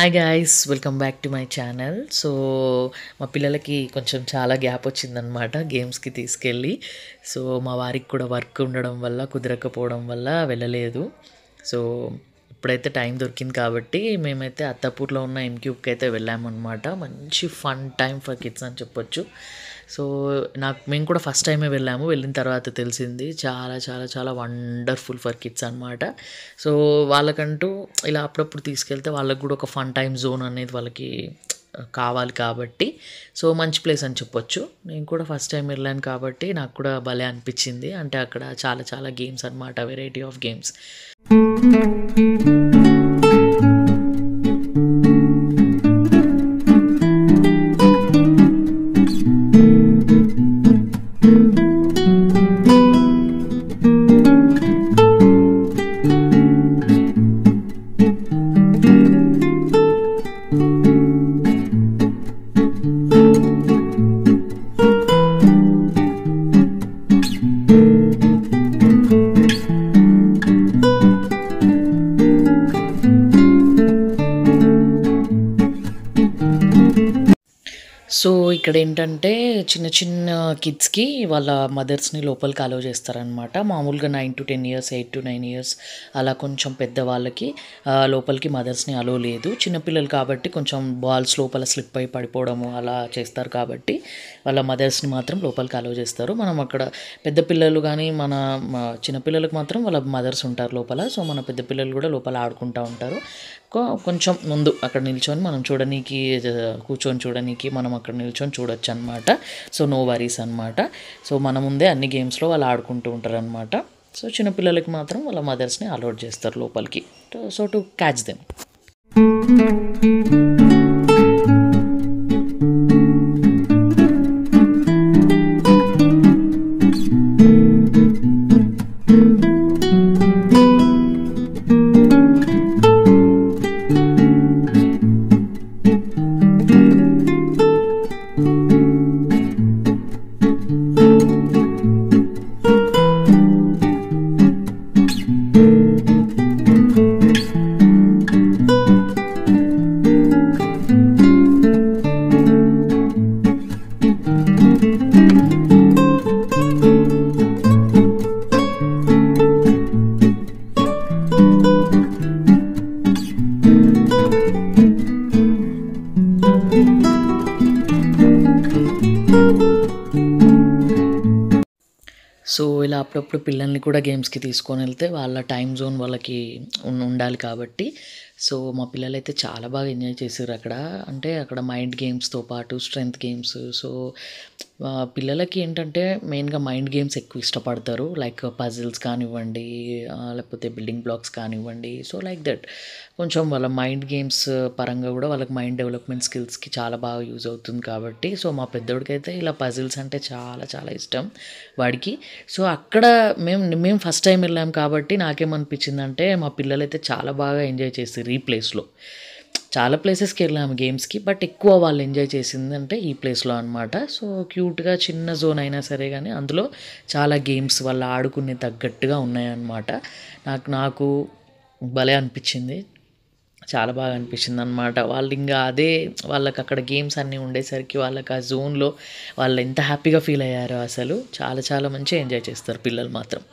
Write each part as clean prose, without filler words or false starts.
Hi guys, welcome back to my channel. So మా పిల్లలకి కొంచెం చాలా గ్యాప్ వచ్చిందనమాట గేమ్స్కి తీసుకెళ్ళి. సో మా వారికి కూడా వర్క్ ఉండడం వల్ల కుదరకపోవడం వల్ల వెళ్ళలేదు. సో ఇప్పుడైతే టైం దొరికింది కాబట్టి మేమైతే అత్తాపూర్లో ఉన్న ఎంక్యూబ్కి అయితే వెళ్ళామన్నమాట. మంచి ఫన్ టైం ఫర్ కిడ్స్ అని చెప్పొచ్చు. సో మేము కూడా ఫస్ట్ టైమే వెళ్ళాము. వెళ్ళిన తర్వాత తెలిసింది చాలా చాలా చాలా వండర్ఫుల్ ఫర్ కిడ్స్ అనమాట. సో వాళ్ళకంటూ ఇలా అప్పుడప్పుడు తీసుకెళ్తే వాళ్ళకు కూడా ఒక ఫన్ టైం జోన్ అనేది వాళ్ళకి కావాలి కాబట్టి సో మంచి ప్లేస్ అని చెప్పొచ్చు. నేను కూడా ఫస్ట్ టైం వెళ్ళాను కాబట్టి నాకు కూడా భలే అనిపించింది. అంటే అక్కడ చాలా చాలా గేమ్స్ అనమాట, వెరైటీ ఆఫ్ గేమ్స్. సో ఇక్కడ ఏంటంటే చిన్న చిన్న కిడ్స్కి వాళ్ళ మదర్స్ని లోపలికి అలౌ చేస్తారనమాట. మామూలుగా 9 to 10 years, 8 to 9 years అలా కొంచెం పెద్దవాళ్ళకి లోపలికి మదర్స్ని అలౌ లేదు. చిన్నపిల్లలు కాబట్టి కొంచెం బాల్స్ లోపల స్లిప్ అయి పడిపోవడము అలా చేస్తారు కాబట్టి వాళ్ళ మదర్స్ని మాత్రం లోపలికి అలౌ చేస్తారు. మనం అక్కడ పెద్ద పిల్లలు కానీ మన చిన్నపిల్లలకు మాత్రం వాళ్ళ మదర్స్ ఉంటారు లోపల. సో మన పెద్ద పిల్లలు కూడా లోపల ఆడుకుంటూ ఉంటారు. కొంచెం ముందు అక్కడ నిల్చొని మనం చూడనీకి, కూర్చొని చూడనీకి మనం అక్కడ నిల్చొని చూడొచ్చు అనమాట. సో నో వరీస్ అనమాట. సో మన ముందే అన్ని గేమ్స్లో వాళ్ళు ఆడుకుంటూ ఉంటారు అనమాట. సో చిన్నపిల్లలకి మాత్రం వాళ్ళ మదర్స్ని అలౌట్ చేస్తారు లోపలికి. So to catch them. So ఇలా అప్పుడప్పుడు పిల్లల్ని కూడా గేమ్స్కి తీసుకొని వెళ్తే వాళ్ళ టైం జోన్ వాళ్ళకి ఉండాలి కాబట్టి సో మా పిల్లలు అయితే చాలా బాగా ఎంజాయ్ చేశారు అక్కడ. అంటే అక్కడ మైండ్ గేమ్స్తో పాటు స్ట్రెంగ్త్ గేమ్స్. సో పిల్లలకి ఏంటంటే మెయిన్గా మైండ్ గేమ్స్ ఎక్కువ ఇష్టపడతారు. లైక్ పజిల్స్ కానివ్వండి, లేకపోతే బిల్డింగ్ బ్లాక్స్ కానివ్వండి. సో లైక్ దట్ కొంచెం వాళ్ళ మైండ్ గేమ్స్ పరంగా కూడా వాళ్ళకి మైండ్ డెవలప్మెంట్ స్కిల్స్కి చాలా బాగా యూజ్ అవుతుంది కాబట్టి సో మా పెద్దోడికైతే ఇలా పజిల్స్ అంటే చాలా చాలా ఇష్టం వాడికి. సో అక్కడ మేము ఫస్ట్ టైం వెళ్ళాం కాబట్టి నాకేమనిపించిందంటే మా పిల్లలైతే చాలా బాగా ఎంజాయ్ చేస్తారు ఈ ప్లేస్లో. చాలా ప్లేసెస్కి వెళ్ళాము గేమ్స్కి, బట్ ఎక్కువ వాళ్ళు ఎంజాయ్ చేసిందంటే ఈ ప్లేస్లో అనమాట. సో క్యూట్గా చిన్న జోన్ అయినా సరే కానీ అందులో చాలా గేమ్స్ వాళ్ళు ఆడుకునే తగ్గట్టుగా ఉన్నాయన్నమాట. నాకు భలే అనిపించింది, చాలా బాగా అనిపించింది అనమాట. వాళ్ళు ఇంకా అదే వాళ్ళకి అక్కడ గేమ్స్ అన్నీ ఉండేసరికి వాళ్ళకి ఆ జోన్లో వాళ్ళు ఎంత హ్యాపీగా ఫీల్ అయ్యారో అసలు. చాలా చాలా మంచిగా ఎంజాయ్ చేస్తారు పిల్లలు మాత్రం.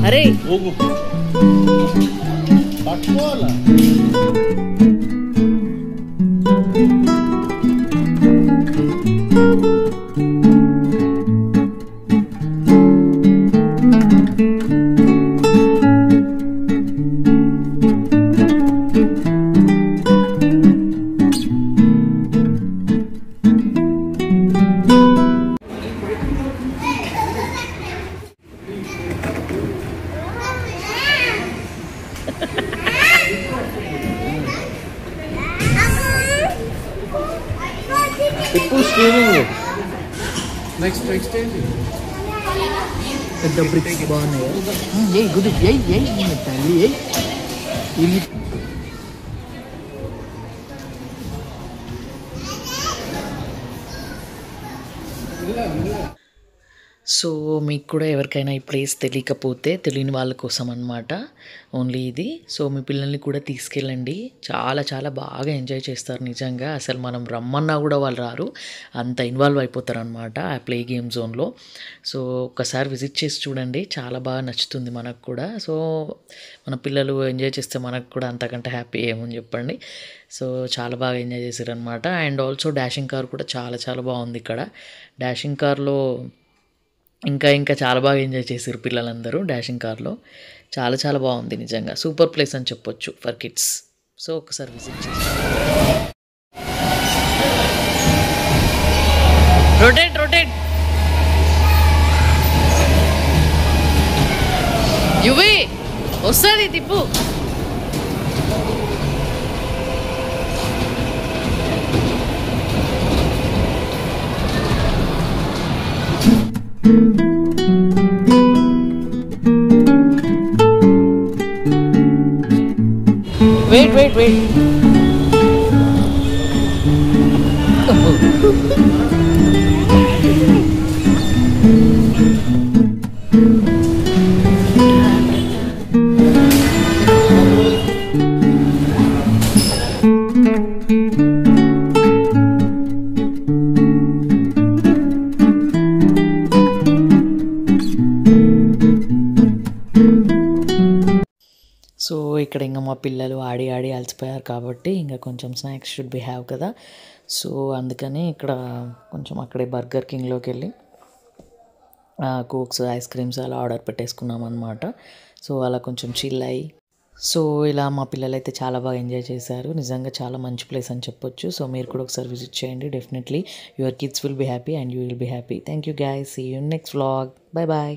అరే పట్టుకోవాలా స్క్రీనింగ్ నెక్స్ట్ ఏంటి పెద్ద బ్రిక్స్ బాగున్నాయి. ఏయ్ గుడ్ ఏయ్ తల్లి ఏయ్ సో మీకు కూడా ఎవరికైనా ఈ ప్లేస్ తెలియకపోతే తెలియని వాళ్ళ కోసం అనమాట ఓన్లీ ఇది. సో మీ పిల్లల్ని కూడా తీసుకెళ్ళండి, చాలా చాలా బాగా ఎంజాయ్ చేస్తారు నిజంగా. అసలు మనం రమ్మన్నా కూడా వాళ్ళు రారు, అంత ఇన్వాల్వ్ అయిపోతారు అనమాట ఆ ప్లే గేమ్ జోన్లో. సో ఒక్కసారి విజిట్ చేసి చూడండి, చాలా బాగా నచ్చుతుంది మనకు కూడా. సో మన పిల్లలు ఎంజాయ్ చేస్తే మనకు కూడా అంతకంటే హ్యాపీ ఏమని చెప్పండి. సో చాలా బాగా ఎంజాయ్ చేశారు అనమాట. అండ్ ఆల్సో డాషింగ్ కార్ కూడా చాలా చాలా బాగుంది ఇక్కడ. డాషింగ్ కార్లో ఇంకా చాలా బాగా ఎంజాయ్ చేశారు పిల్లలందరూ డాషింగ్ కార్లో. చాలా చాలా బాగుంది నిజంగా, సూపర్ ప్లేస్ అని చెప్పొచ్చు ఫర్ కిడ్స్. సో ఒకసారి విజిట్ చేసి రొటేట్ యువి వస్తుంది తిప్పు. Wait. సో ఇక్కడ ఇంకా మా పిల్లలు ఆడి అలసిపోయారు కాబట్టి ఇంకా కొంచెం స్నాక్స్ షుడ్ బి హ్యావ్ కదా. సో అందుకని ఇక్కడ కొంచెం అక్కడే బర్గర్ కింగ్లోకి వెళ్ళి కోక్స్ ఐస్ క్రీమ్స్ అలా ఆర్డర్ పెట్టేసుకున్నాం అనమాట. సో అలా కొంచెం చిల్ అయ్యి, సో ఇలా మా పిల్లలు అయితే చాలా బాగా ఎంజాయ్ చేశారు. నిజంగా చాలా మంచి ప్లేస్ అని చెప్పొచ్చు. సో మీరు కూడా ఒకసారి విజిట్ చేయండి. Definitely your kids will be happy and you will be happy. Thank you guys, see you next vlog. Bye.